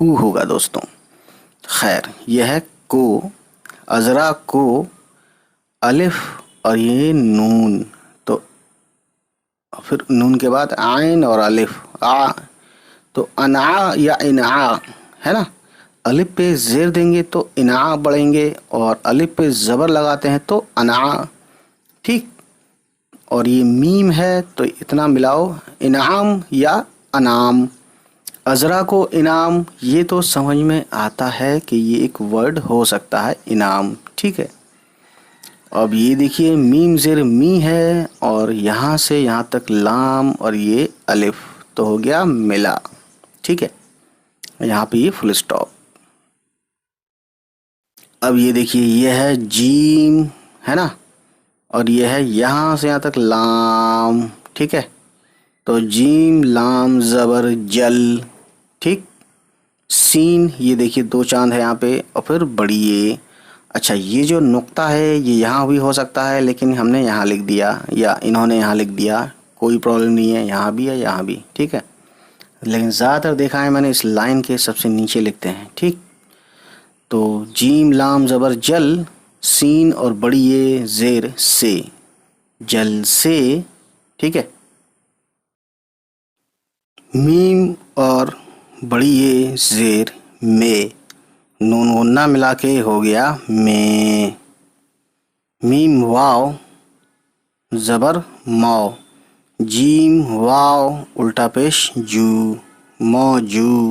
او ہوگا دوستوں. خیر یہ ہے کو، ازرا کو، الف اور یہ نون، تو پھر نون کے بعد عین اور الف آ، تو انعا یا انعا ہے نا. الف پہ زیر دیں گے تو انعا بڑھیں گے، اور الف پہ زبر لگاتے ہیں تو انعا. ٹھیک. اور یہ میم ہے تو اتنا ملاؤ، انعام یا انعام. ازرا کو انعام، یہ تو سمجھ میں آتا ہے کہ یہ ایک ورڈ ہو سکتا ہے انعام. ٹھیک ہے. اب یہ دیکھیے میم زیر می ہے، اور یہاں سے یہاں تک لام اور یہ الف، تو ہو گیا ملا. ٹھیک ہے. یہاں پہ یہ فل اسٹاپ. اب یہ دیکھیے یہ ہے جیم ہے نا، اور یہ ہے یہاں سے یہاں تک لام. ٹھیک ہے. تو جیم لام زبر جل. ٹھیک. سین، یہ دیکھیے دو چاند ہے یہاں پہ، اور پھر بڑی اے. اچھا یہ جو نقطہ ہے یہ یہاں بھی ہو سکتا ہے، لیکن ہم نے یہاں لکھ دیا یا انہوں نے یہاں لکھ دیا، کوئی پرابلم نہیں ہے، یہاں بھی ہے یہاں بھی. ٹھیک ہے. لیکن زیادہ تر دیکھا ہے میں نے اس لائن کے سب سے نیچے لکھتے ہیں. ٹھیک. تو جیم لام زبر جل، سین اور بڑی اے زیر سے، جل سے. ٹھیک ہے. میم اور بڑی اے زیر میں، نون غنہ ملا کے ہو گیا میں. میم واو زبر مو، جیم واو الٹا پیش جو، موجو.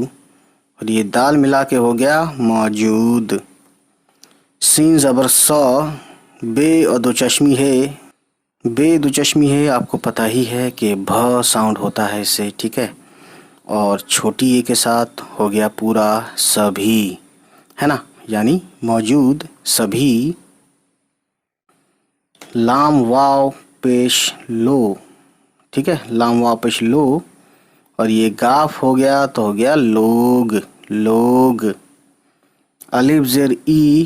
اور یہ دال ملا کے ہو گیا موجود. سین زبر سو، بے اور دو چشمی ہے، بے دو چشمی ہے، آپ کو پتہ ہی ہے کہ بھ ساؤنڈ ہوتا ہے اس سے. ٹھیک ہے. اور چھوٹی اے کے ساتھ ہو گیا پورا سبھی ہے نا، یعنی موجود سبھی. لام واو پیش لو. ٹھیک ہے. لام واو پیش لو، اور یہ گاف ہو گیا تو ہو گیا لوگ، لوگ. الف زیر ای،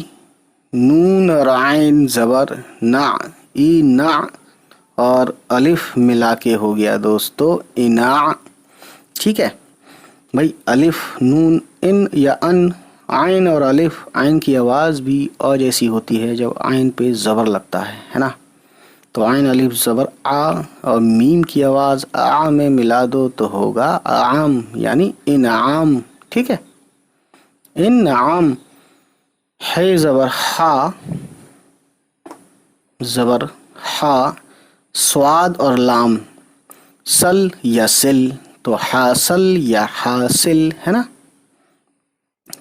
نون اور عین زبر نع، ای نع، اور الف ملا کے ہو گیا دوستو اناع. ٹھیک ہے بھائی. الف نون ان یا ان، عین اور الف، عین کی آواز بھی آ جیسی ہوتی ہے جب عین پہ زبر لگتا ہے نا. تو عین الف زبر آ، اور میم کی آواز آ میں ملا دو تو ہوگا عام، یعنی انعام. ٹھیک ہے. انعام. ہے زبر ہا، زبر ہا، سواد اور لام، سل یا سل، تو حاصل یا حاصل ہے نا.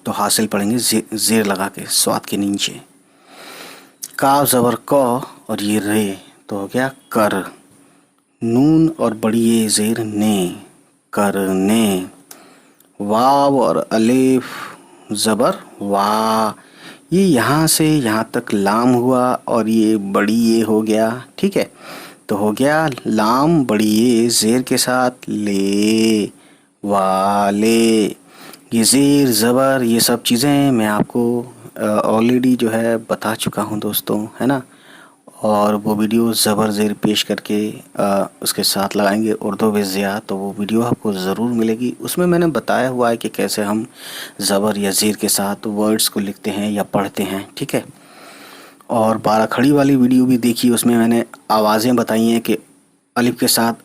تو حاصل پڑھیں گے زیر لگا کے سواد کے نیچے. کاف زبر کو، اور یہ رے، تو ہو گیا کر. نون اور بڑی اے زیر نے، کرنے. واو اور الف زبر وا، یہ یہاں سے یہاں تک لام ہوا، اور یہ بڑی اے ہو گیا. ٹھیک ہے. تو ہو گیا لام بڑی اے زیر کے ساتھ لے، والے. یہ زیر زبر یہ سب چیزیں میں آپ کو آلریڈی جو ہے بتا چکا ہوں دوستوں ہے نا. اور وہ ویڈیو زبر زیر پیش کر کے اس کے ساتھ لگائیں گے اردو و ضیاء، تو وہ ویڈیو آپ کو ضرور ملے گی. اس میں نے بتایا ہوا ہے کہ کیسے ہم زبر یا زیر کے ساتھ ورڈز کو لکھتے ہیں یا پڑھتے ہیں. ٹھیک ہے. اور بارہ کھڑی والی ویڈیو بھی دیکھی، اس میں نے آوازیں بتائی ہیں کہ الف کے ساتھ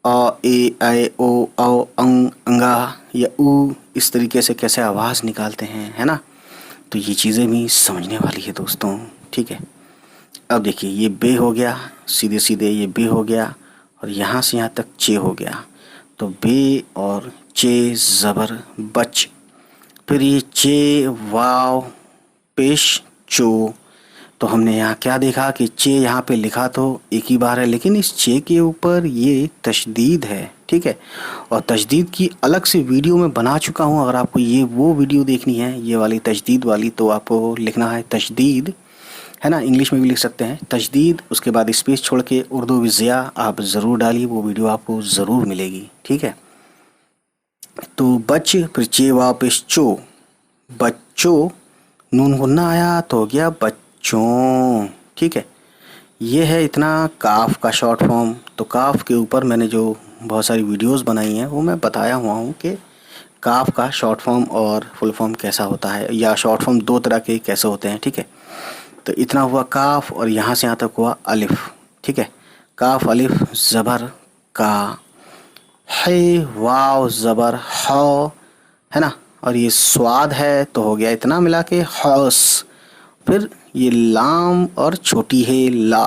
آ اے اے او او انگ انگا یا او، اس طریقے سے کیسے آواز نکالتے ہیں ہے نا. تو یہ چیزیں بھی سمجھنے والی ہے دوستوں. ٹھیک ہے. اب دیکھیے یہ بے ہو گیا، سیدھے سیدھے یہ بے ہو گیا، اور یہاں سے یہاں تک چے ہو گیا. تو بے اور چے زبر بچ. پھر یہ چے واو پیش چو. تو ہم نے یہاں کیا دیکھا کہ چے یہاں پہ لکھا تو ایک ہی بار ہے، لیکن اس چے کے اوپر یہ تشدید ہے. ٹھیک ہے. اور تشدید کی الگ سے ویڈیو میں بنا چکا ہوں، اگر آپ کو یہ وہ ویڈیو دیکھنی ہے یہ والی تشدید والی، تو آپ کو لکھنا ہے تشدید ہے نا، انگلش میں بھی لکھ سکتے ہیں تشدید، اس کے بعد اسپیس چھوڑ کے اردو و ضیاء آپ ضرور ڈالیے، وہ ویڈیو آپ کو ضرور ملے گی. ٹھیک ہے. تو بچ، پھر چے واپس چو، بچو. نون غنہ آیا تو ہو گیا بچوں. ٹھیک ہے. یہ ہے اتنا کاف کا شارٹ فارم. تو کاف کے اوپر میں نے جو بہت ساری ویڈیوز بنائی ہیں وہ میں بتایا ہوا ہوں کہ کاف کا شارٹ فارم اور فل فارم کیسا ہوتا ہے، یا شارٹ فارم دو طرح کے کیسے ہوتے ہیں. ٹھیک ہے، تو اتنا ہوا کاف، اور یہاں سے یہاں تک ہوا الف. ٹھیک ہے، کاف الف زبر کا، ہے واو زبر ہو، ہے نا، اور یہ سواد ہے تو ہو گیا اتنا ملا کے حوس. پھر یہ لام اور چھوٹی ہے لا،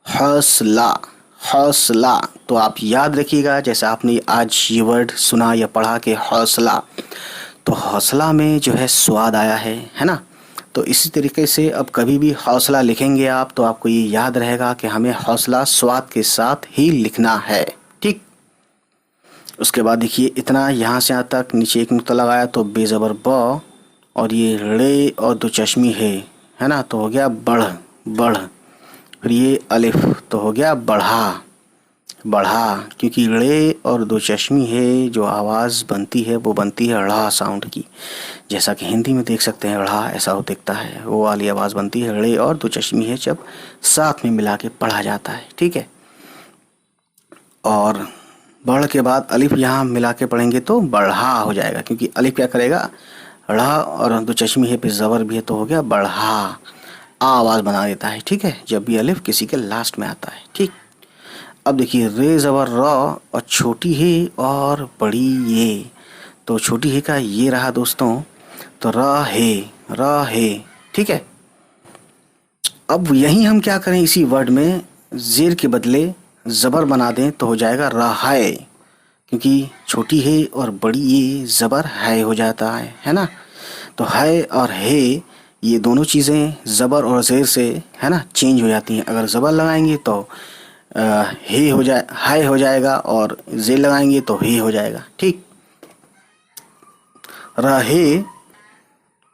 حوصلہ، حوصلہ. تو آپ یاد رکھیے گا، جیسے آپ نے آج یہ ورڈ سنا یا پڑھا کہ حوصلہ، تو حوصلہ میں جو ہے سواد آیا ہے نا. تو اسی طریقے سے اب کبھی بھی حوصلہ لکھیں گے آپ تو آپ کو یہ یاد رہے گا کہ ہمیں حوصلہ سواد کے ساتھ ہی لکھنا ہے. ٹھیک، اس کے بعد دیکھیے اتنا یہاں سے یہاں تک نیچے ایک نقطہ لگایا تو بے زبر ب، اور یہ رے اور دو چشمی ہے نا، تو ہو گیا بڑھ، بڑھ. پھر یہ الف تو ہو گیا بڑھا، بڑھا. کیونکہ رے اور دو چشمی ہے جو آواز بنتی ہے وہ بنتی ہے ڑھا ساؤنڈ کی، جیسا کہ ہندی میں دیکھ سکتے ہیں ڑھا ایسا وہ دکھتا ہے، وہ والی آواز بنتی ہے. رے اور دو چشمی ہے جب ساتھ میں ملا کے پڑھا جاتا ہے. ٹھیک ہے، اور بڑھ کے بعد الف یہاں ملا کے پڑھیں گے تو بڑھا ہو جائے گا، کیونکہ الف کیا کرے گا، ڑھا اور دو چشمی ہے پہ زبر بھی ہے تو ہو گیا بڑھا، آواز بنا دیتا ہے. ٹھیک ہے، جب بھی الف کسی کے لاسٹ میں آتا ہے. ٹھیک، اب دیکھیے رے زبر را اور چھوٹی ہے اور بڑی یہ، تو چھوٹی ہے کا یہ رہا دوستوں، تو را ہے، را ہے. ٹھیک ہے، اب یہیں ہم کیا کریں، اسی ورڈ میں زیر کے بدلے زبر بنا دیں تو ہو جائے گا رہائے، کیونکہ چھوٹی ہے اور بڑی یہ زبر ہے ہو جاتا ہے نا. تو ہے اور ہے یہ دونوں چیزیں زبر اور زیر سے ہے نا چینج ہو جاتی ہیں. اگر زبر لگائیں گے تو ہے ہو جائے، ہے ہو جائے گا، اور زیر لگائیں گے تو ہے ہو جائے گا. ٹھیک، رہے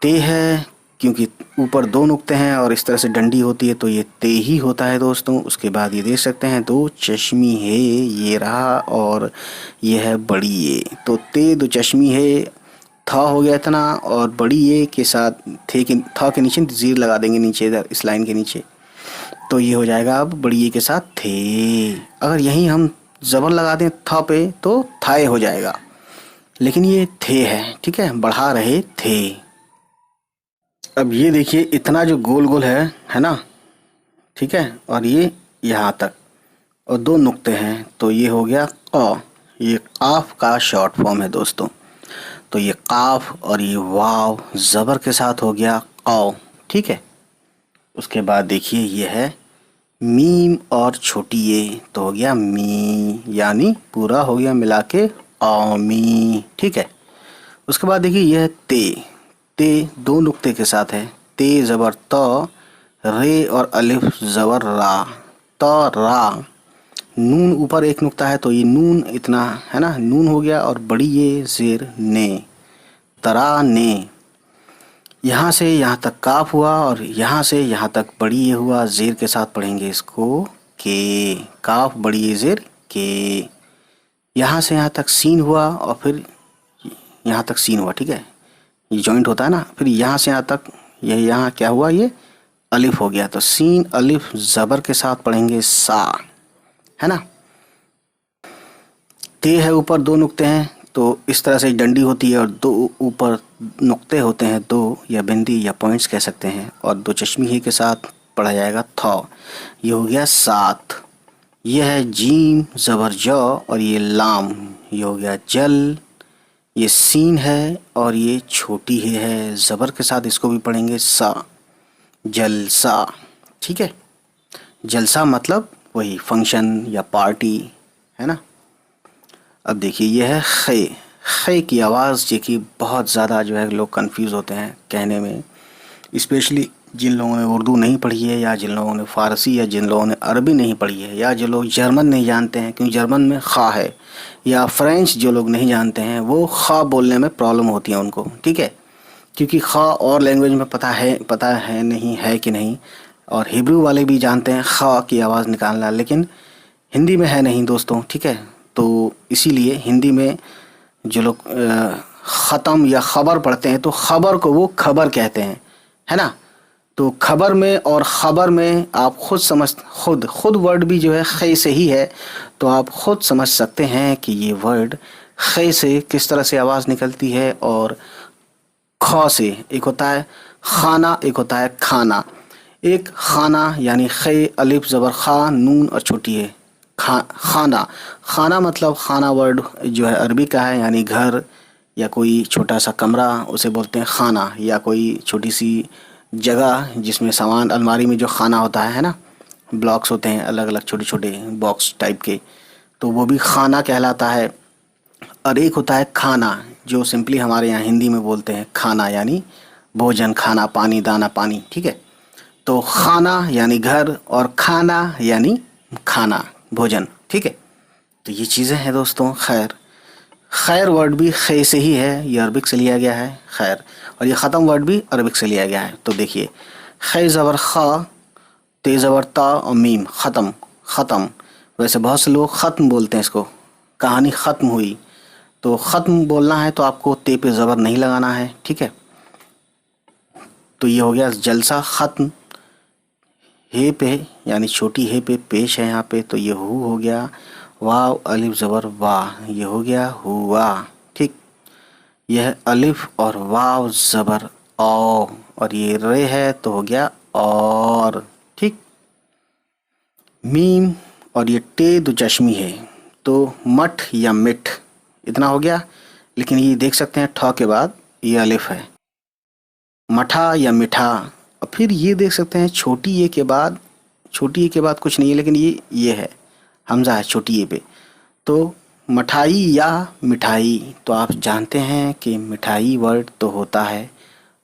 تے ہے، کیونکہ اوپر دو نقطے ہیں اور اس طرح سے ڈنڈی ہوتی ہے تو یہ تے ہی ہوتا ہے دوستوں. اس کے بعد یہ دیکھ سکتے ہیں دو چشمی ہے یہ رہا، اور یہ ہے بڑی یہ، تو تے دو چشمی ہے، تھا ہو گیا اتنا، اور بڑی یہ کے ساتھ تھے کے تھا کے نیچے زیر لگا دیں گے نیچے ادھر اس لائن کے نیچے، تو یہ ہو جائے گا اب بڑی یہ کے ساتھ تھے. اگر یہیں ہم زبر لگا دیں تھا پہ تو تھائے ہو جائے گا، لیکن یہ تھے ہے. ٹھیک ہے، بڑھا رہے تھے. اب یہ دیکھیے اتنا جو گول گول ہے نا، ٹھیک ہے، اور یہ یہاں تک اور دو نقطے ہیں تو یہ ہو گیا ق. یہ قاف کا شارٹ فارم ہے دوستوں. تو یہ قاف اور یہ واو زبر کے ساتھ ہو گیا قو. ٹھیک ہے، اس کے بعد دیکھیے یہ ہے میم اور چھوٹی یہ تو ہو گیا می، یعنی پورا ہو گیا ملا کے قومی. ٹھیک ہے، اس کے بعد دیکھیے یہ ہے تے. تے دو نقطے کے ساتھ ہے، تے زبر تو، رے اور الف زبر را، تو را. نون اوپر ایک نقطہ ہے تو یہ نون اتنا ہے نا نون ہو گیا، اور بڑی یہ زیر نے، ترا نے. یہاں سے یہاں تک کاف ہوا، اور یہاں سے یہاں تک بڑی یہ ہوا، زیر کے ساتھ پڑھیں گے اس کو کے، کاف بڑی یہ زیر کے. یہاں سے یہاں تک سین ہوا، اور پھر یہاں تک سین ہوا. ٹھیک ہے، یہ جوائنٹ ہوتا ہے نا. پھر یہاں سے یہاں تک یہ یہاں کیا ہوا، یہ الف ہو گیا، تو سین الف زبر کے ساتھ پڑھیں گے سا، ہے نا. تے ہے اوپر دو نقطے ہیں تو اس طرح سے ڈنڈی ہوتی ہے، اور دو اوپر نقطے ہوتے ہیں، دو یا بندی یا پوائنٹس کہہ سکتے ہیں، اور دو چشمی ہی کے ساتھ پڑھا جائے گا تھا. یہ ہو گیا سات. یہ ہے جیم زبر جو، اور یہ لام، یہ ہو گیا جل. یہ سین ہے اور یہ چھوٹی ہے زبر کے ساتھ، اس کو بھی پڑھیں گے سا، جلسہ. ٹھیک ہے، جلسہ مطلب وہی فنکشن یا پارٹی ہے نا. اب دیکھیے یہ ہے خے. خے کی آواز جو کہ بہت زیادہ جو ہے لوگ کنفیوز ہوتے ہیں کہنے میں، اسپیشلی جن لوگوں نے اردو نہیں پڑھی ہے، یا جن لوگوں نے فارسی، یا جن لوگوں نے عربی نہیں پڑھی ہے، یا جو لوگ جرمن نہیں جانتے ہیں کیونکہ جرمن میں خا ہے، یا فرینچ جو لوگ نہیں جانتے ہیں وہ خا بولنے میں پرابلم ہوتی ہے ان کو. ٹھیک ہے، کیونکہ خا اور لینگویج میں پتہ ہے نہیں ہے کہ نہیں، اور ہیبرو والے بھی جانتے ہیں خا کی آواز نکالنا، لیکن ہندی میں ہے نہیں دوستوں. ٹھیک ہے، تو اسی لیے ہندی میں جو لوگ ختم یا خبر پڑھتے ہیں تو خبر کو وہ خبر کہتے ہیں، ہے نا. تو خبر میں اور خبر میں آپ خود ورڈ بھی جو ہے خے سے ہی ہے، تو آپ خود سمجھ سکتے ہیں کہ یہ ورڈ خے سے کس طرح سے آواز نکلتی ہے، اور کھو سے ایک ہوتا ہے خانہ، ایک ہوتا ہے کھانا. ایک خانہ یعنی خے الف زبر خا نون اور چھوٹی ہے خانہ. خانہ مطلب خانہ ورڈ جو ہے عربی کا ہے، یعنی گھر یا کوئی چھوٹا سا کمرہ اسے بولتے ہیں خانہ، یا کوئی چھوٹی سی جگہ جس میں سامان الماری میں جو خانہ ہوتا ہے نا، بلاکس ہوتے ہیں الگ الگ چھوٹے چھوٹے باکس ٹائپ کے، تو وہ بھی خانہ کہلاتا ہے. اور ایک ہوتا ہے کھانا، جو سمپلی ہمارے یہاں ہندی میں بولتے ہیں کھانا، یعنی بھوجن، کھانا، پانی، دانا پانی. ٹھیک ہے، تو خانہ یعنی گھر اور کھانا یعنی کھانا بھوجن. ٹھیک ہے، تو یہ چیزیں ہیں دوستوں. خیر، خیر ورڈ بھی خے سے ہی ہے، یہ عربک سے لیا گیا ہے خیر، اور یہ ختم ورڈ بھی عربک سے لیا گیا ہے. تو دیکھیے، خے زبر خا، تے زبر تا اور میم، ختم. ختم ویسے بہت سے لوگ ختم بولتے ہیں اس کو، کہانی ختم ہوئی. تو ختم بولنا ہے تو آپ کو تے پہ زبر نہیں لگانا ہے. ٹھیک ہے، تو یہ ہو گیا جلسہ ختم. ہے پہ یعنی چھوٹی ہے پہ پیش ہے یہاں پہ، تو یہ ہو گیا واو الف زبر واہ، یہ ہو گیا ہوا. ٹھیک، یہ ہے الف اور واو زبر او، اور یہ رے ہے تو ہو گیا اور. ٹھیک، میم اور یہ ٹے دو چشمی ہے تو مٹھ یا مٹھ، اتنا ہو گیا. لیکن یہ دیکھ سکتے ہیں ٹھا کے بعد یہ الف ہے، مٹھا یا مٹھا. اور پھر یہ دیکھ سکتے ہیں چھوٹی اے کے بعد، چھوٹی اے کے بعد کچھ نہیں ہے، لیکن یہ ہے حمزہ ہے چھوٹی اے پہ. تو مٹھائی یا مٹھائی، تو آپ جانتے ہیں کہ مٹھائی ورڈ تو ہوتا ہے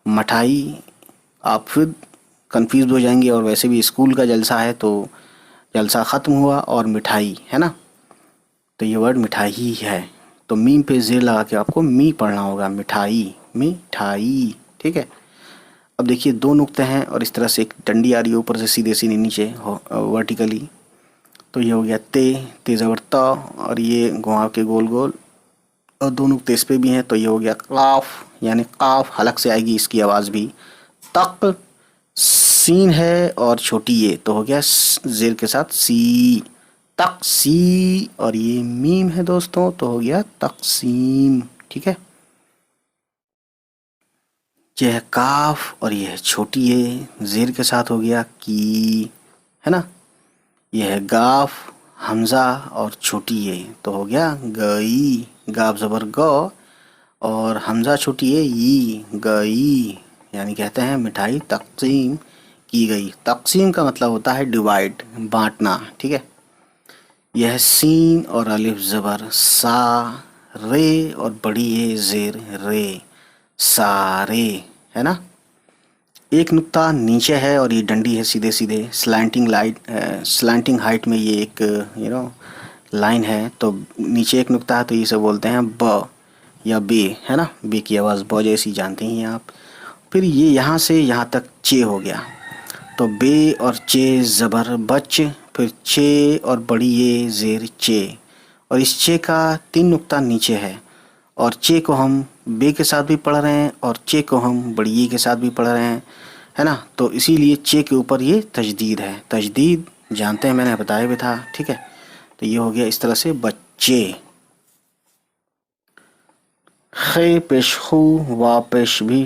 مٹھائی. آپ پھر کنفیوز ہو جائیں گے، اور ویسے بھی اسکول کا جلسہ ہے تو جلسہ ختم ہوا اور مٹھائی ہے نا، تو یہ ورڈ مٹھائی ہی ہے. تو میم پہ زیر لگا کے آپ کو می پڑھنا ہوگا، مٹھائی مٹھائی. ٹھیک ہے، اب دیکھیے دو نقطے ہیں اور اس طرح سے ایک ڈنڈی آ رہی ہے اوپر سے سیدھے سیدھے نیچے ورٹیکلی. تو یہ ہو گیا تے زبر تا، اور یہ گھما کے گول گول، اور دو نقطے اس پہ بھی ہیں. تو یہ ہو گیا قاف، یعنی قاف حلق سے آئے گی اس کی آواز بھی. تق سین ہے اور چھوٹی یہ، تو ہو گیا زیر کے ساتھ سی، تقسی. اور یہ میم ہے دوستوں تو ہو گیا تقسیم. ٹھیک ہے، یہ ہے کاف اور یہ ہے چھوٹی یہ زیر کے ساتھ ہو گیا کی، ہے نا. یہ ہے گاف، حمزہ اور چھوٹی یہ تو ہو گیا گئی. گاف زبر گو اور حمزہ چھوٹی یہ گئی، یعنی کہتے ہیں مٹھائی تقسیم کی گئی. تقسیم کا مطلب ہوتا ہے ڈیوائڈ، بانٹنا. ٹھیک ہے، یہ ہے سین اور الف زبر سا، رے اور بڑی یہ زیر رے، سارے، ہے نا. ایک نقطہ نیچے ہے اور یہ ڈنڈی ہے سیدھے سیدھے سلانٹنگ ہائٹ میں، یہ ایک لائن ہے. تو نیچے ایک نقطہ ہے تو اسے بولتے ہیں ب یا بے، ہے نا. بے کی آواز ب جیسی جانتے ہیں آپ. پھر یہ یہاں سے یہاں تک چے ہو گیا، تو بے اور چے زبر بچ، پھر چے اور بڑی یہ زیر چے، اور اس چے کا 3 نقطہ نیچے ہے. اور چے کو ہم بے کے ساتھ بھی پڑھ رہے ہیں اور چے کو ہم بڑی ای کے ساتھ بھی پڑھ رہے ہیں، ہے نا. تو اسی لیے چے کے اوپر یہ تجدید ہے. تجدید جانتے ہیں، میں نے بتایا بھی تھا. ٹھیک ہے، تو یہ ہو گیا اس طرح سے بچے. خے پیش خو، وا پیش بھی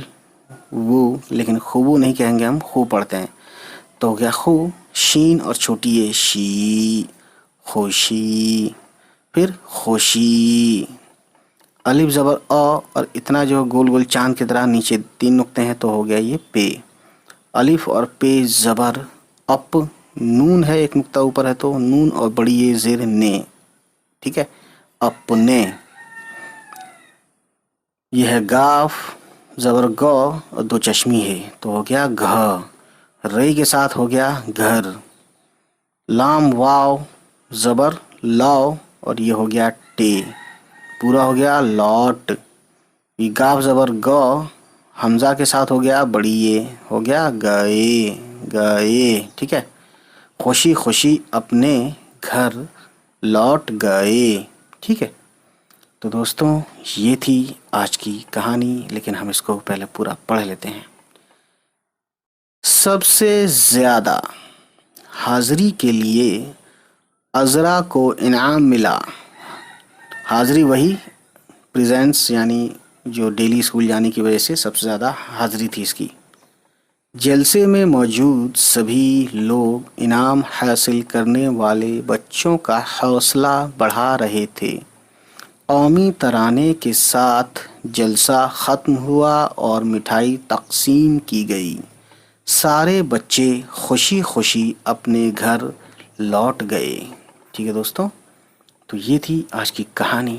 وہ، لیکن خوبو نہیں کہیں گے، ہم خو پڑھتے ہیں. تو ہو گیا خو، شین اور چھوٹی یہ شی، خوشی. پھر خوشی، الف زبر اور اتنا جو گول گول چاند کی طرح نیچے 3 نقطے ہیں تو ہو گیا یہ پے. الف اور پے زبر اپ، نون ہے ایک نقطہ اوپر ہے تو نون اور بڑی یہ زیر نے. ٹھیک ہے، اپنے. یہ ہے گاف زبر گو اور 2 چشمی ہے تو ہو گیا گھ، رے کے ساتھ ہو گیا گھر. لام واو زبر لاؤ اور یہ ہو گیا ٹے، پورا ہو گیا لاٹ. یہ گاف زبر گو حمزہ کے ساتھ ہو گیا بڑی یہ، ہو گیا گئے گئے. ٹھیک ہے، خوشی خوشی اپنے گھر لوٹ گئے. ٹھیک ہے، تو دوستوں یہ تھی آج کی کہانی، لیکن ہم اس کو پہلے پورا پڑھ لیتے ہیں. سب سے زیادہ حاضری کے لیے عذرا کو انعام ملا. حاضری وہی پریزنس یعنی جو ڈیلی اسکول جانے کی وجہ سے سب سے زیادہ حاضری تھی اس کی۔ جلسے میں موجود سبھی لوگ انعام حاصل کرنے والے بچوں کا حوصلہ بڑھا رہے تھے۔ قومی ترانے کے ساتھ جلسہ ختم ہوا اور مٹھائی تقسیم کی گئی۔ سارے بچے خوشی خوشی اپنے گھر لوٹ گئے۔ ٹھیک ہے دوستوں، تو یہ تھی آج کی کہانی۔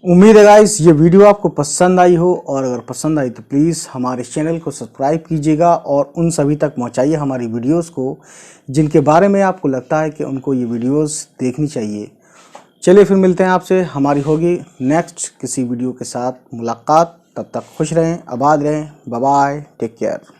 امید ہے گائز یہ ویڈیو آپ کو پسند آئی ہو، اور اگر پسند آئی تو پلیز ہمارے چینل کو سبسکرائب کیجیے گا اور ان سبھی تک پہنچائیے ہماری ویڈیوز کو جن کے بارے میں آپ کو لگتا ہے کہ ان کو یہ ویڈیوز دیکھنی چاہیے۔ چلیے پھر ملتے ہیں آپ سے، ہماری ہوگی نیکسٹ کسی ویڈیو کے ساتھ ملاقات۔ تب تک خوش رہیں، آباد رہیں، بائے بائے، ٹیک کیئر۔